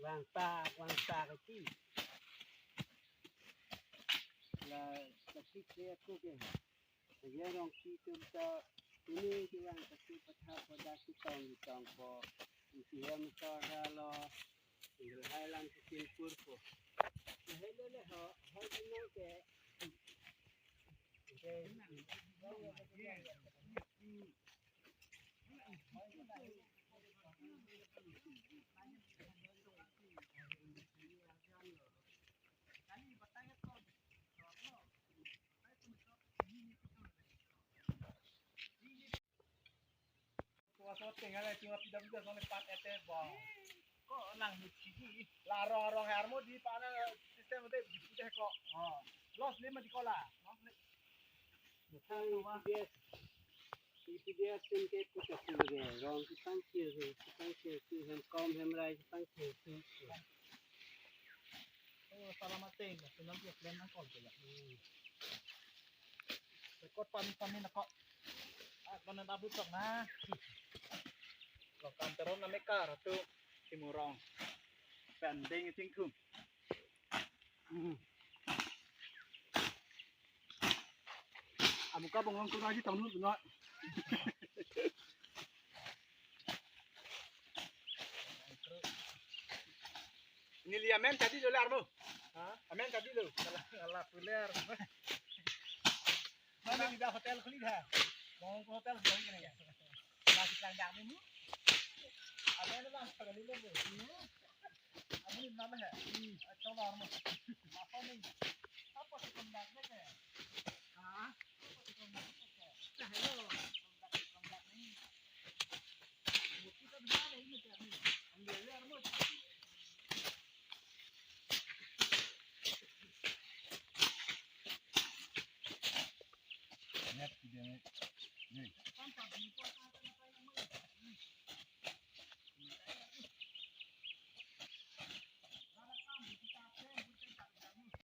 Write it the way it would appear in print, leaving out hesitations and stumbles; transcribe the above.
Wang ta cái chi là cái kia cô kia giờ rong chi tụm cho ini cái yang cái bắt tháp pada cái tòng bò thì em cho ra lo thì hai lần cái tiền pur po hay lên họ họ đi nói cái so tinggal cuma tidak bisa soalnya part ete bang kok nang mesti laro rong harmo di pana sistem itu diputih kok los lima di kola PPDS tin cái chụp được rồi rong cái tăng chiều thì hem com hem rai tăng chiều thì salah mating senang dia plan nang kon ya kok pami nak kok kon nang tabut sok nah lo kantoron na mekar tu timurong pending ting kum amuka bongong ku lagi tahun lu benar ini liamen tadi lo larmo amen tadi lo alah puler mana di hotel kali dah mau ke hotel sekali kan ya masih langgang ini ada ni bang sekali lo aku ni nama ya coba larmo apa ni apa sih kembangnya ke apa sih kembangnya ke dah hello kembang ni kita dah ada ini tadi ambil larmo net dia ni. Ni. Tanpa ni kuasa apa yang